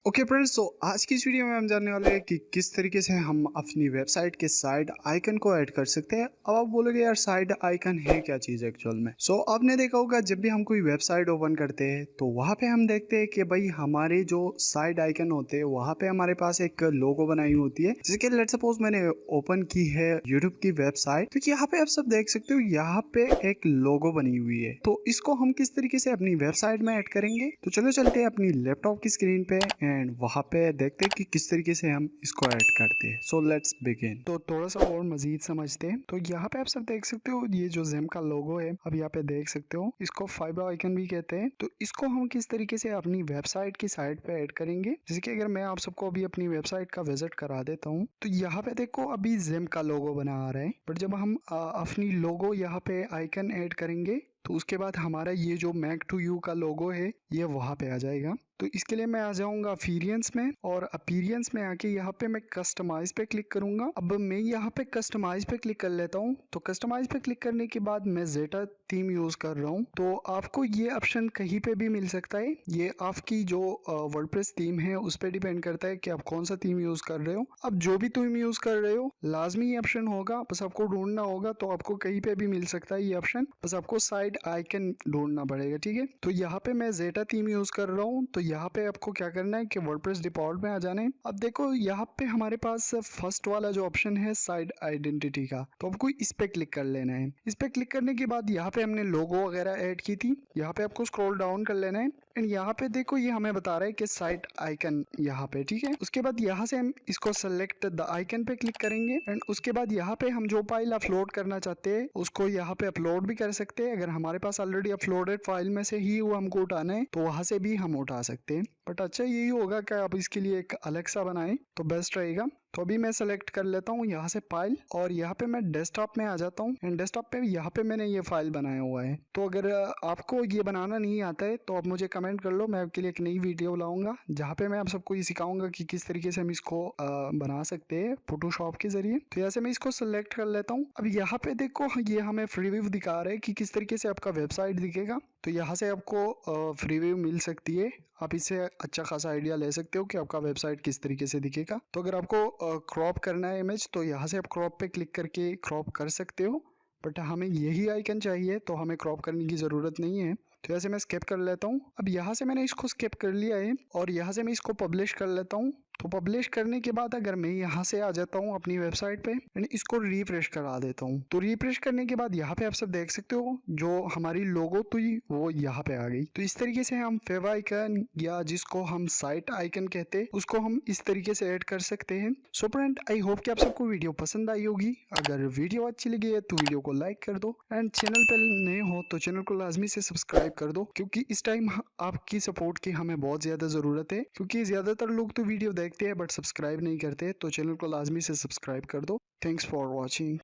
Okay friends, तो आज की इस वीडियो में हम जानने वाले हैं कि किस तरीके से हम अपनी वेबसाइट के साइड आइकन को ऐड कर सकते हैं। अब आप बोलोगे यार साइड आइकन है क्या चीज़ एक्चुअल में। आपने देखा होगा जब भी हम कोई वेबसाइट ओपन करते हैं तो वहाँ पे हम देखते हैं कि भाई हमारे जो साइड आइकन होते हैं वहाँ पे हमारे पास एक लोगो बनाई होती है। जैसे कि लेट्स सपोज मैंने ओपन की है यूट्यूब की वेबसाइट, तो यहाँ पे आप सब देख सकते हो यहाँ पे एक लोगो बनी हुई है। तो इसको हम किस तरीके से अपनी वेबसाइट में ऐड करेंगे, तो चलो चलते हैं अपनी लैपटॉप की स्क्रीन पे एंड वहां पे देखते हैं कि किस तरीके से हम इसको ऐड करते हैं। So let's begin. तो थोड़ा सा और मजीद समझते हैं। तो यहाँ पे आप सब देख सकते हो ये जो जेम का लोगो है, अब यहाँ पे देख सकते हो इसको फाइबर आइकन भी कहते हैं। तो इसको हम किस तरीके से अपनी वेबसाइट की साइड पे ऐड करेंगे, जैसे कि अगर मैं आप सबको अभी अपनी वेबसाइट का विजिट करा देता हूँ तो यहाँ पे देखो अभी जेम का लोगो बना आ रहा है। बट जब हम अपनी लोगो यहाँ पे आइकन ऐड करेंगे तो उसके बाद हमारा ये जो मैक टू यू का लोगो है ये वहां पे आ जाएगा। तो इसके लिए मैं आ जाऊंगा अपीयरेंस में और अपीयरेंस में आके यहाँ पे मैं कस्टमाइज पे क्लिक करूंगा। अब मैं यहाँ पे कस्टमाइज पे क्लिक कर लेता हूँ। तो कस्टमाइज पे क्लिक करने के बाद मैं जेटा थीम यूज कर रहा हूँ। तो आपको ये ऑप्शन कहीं पे भी मिल सकता है। ये आपकी जो वर्डप्रेस थीम है उस पर डिपेंड करता है कि आप कौन सा थीम यूज कर रहे हो। अब जो भी थीम यूज कर रहे हो लाजमी ये ऑप्शन होगा, बस आपको ढूंढना होगा। तो आपको कहीं पे भी मिल सकता है ये ऑप्शन, बस आपको साइड आइकन ढूंढना पड़ेगा। ठीक है, तो यहाँ पे मैं जेटा थीम यूज कर रहा हूँ। तो यहाँ पे आपको क्या करना है कि वर्डप्रेस डिफॉल्ट में आ जाना है। अब देखो यहाँ पे हमारे पास फर्स्ट वाला जो ऑप्शन है साइड आइडेंटिटी का, तो आपको इस पे क्लिक कर लेना है। इस पे क्लिक करने के बाद यहाँ पे हमने लोगो वगैरह ऐड की थी, यहाँ पे आपको स्क्रॉल डाउन कर लेना है एंड यहाँ पे देखो ये हमें बता रहा है कि साइड आइकन यहाँ पे। ठीक है, उसके बाद यहाँ से हम इसको सेलेक्ट द आइकन पे क्लिक करेंगे एंड उसके बाद यहाँ पे हम जो फाइल अपलोड करना चाहते हैं उसको यहाँ पे अपलोड भी कर सकते हैं। अगर हमारे पास ऑलरेडी अपलोडेड फाइल में से ही वो हमको उठाना है तो वहां से भी हम उठा सकते हैं। बट अच्छा यही होगा कि आप इसके लिए एक अलग सा बनाएं तो बेस्ट रहेगा। तो अभी मैं सेलेक्ट कर लेता हूँ यहाँ से फाइल और यहाँ पे मैं डेस्कटॉप में आ जाता हूँ एंड डेस्कटॉप पे यहाँ पे मैंने ये फाइल बनाया हुआ है। तो अगर आपको ये बनाना नहीं आता है तो आप मुझे कमेंट कर लो, मैं आपके लिए एक नई वीडियो लाऊंगा जहाँ पे मैं आप सबको ये सिखाऊंगा कि किस तरीके से हम इसको बना सकते हैं फोटोशॉप के जरिए। तो यहाँ से मैं इसको सेलेक्ट कर लेता हूँ। अब यहाँ पे देखो ये हमें फ्री व्यू दिखा रहा है कि किस तरीके से आपका वेबसाइट दिखेगा। तो यहाँ से आपको फ्री व्यू मिल सकती है, आप इससे अच्छा खासा आइडिया ले सकते हो कि आपका वेबसाइट किस तरीके से दिखेगा। तो अगर आपको क्रॉप करना है इमेज तो यहाँ से आप क्रॉप पे क्लिक करके क्रॉप कर सकते हो। बट हमें यही आइकन चाहिए तो हमें क्रॉप करने की ज़रूरत नहीं है। तो ऐसे मैं स्किप कर लेता हूँ। अब यहाँ से मैंने इसको स्किप कर लिया है और यहाँ से मैं इसको पब्लिश कर लेता हूँ। तो पब्लिश करने के बाद अगर मैं यहाँ से आ जाता हूँ अपनी वेबसाइट पे एंड इसको रिफ्रेश करा देता हूँ, तो रिफ्रेश करने के बाद यहाँ पे आप सब देख सकते हो जो हमारी लोगो थी वो यहाँ पे आ गई। तो इस तरीके से हम फेव आइकन या जिसको हम साइट आइकन कहते हैं उसको हम इस तरीके से ऐड कर सकते हैं। सो फ्रेंड, आई होप कि आप सबको वीडियो पसंद आई होगी। अगर वीडियो अच्छी लगी है तो वीडियो को लाइक कर दो एंड चैनल पे नए हो तो चैनल को लाजमी से सब्सक्राइब कर दो, क्योंकि इस टाइम आपकी सपोर्ट की हमें बहुत ज़्यादा ज़रूरत है। क्योंकि ज़्यादातर लोग तो वीडियो देखते हैं बट सब्सक्राइब नहीं करते, तो चैनल को लाजमी से सब्सक्राइब कर दो। Thanks for watching.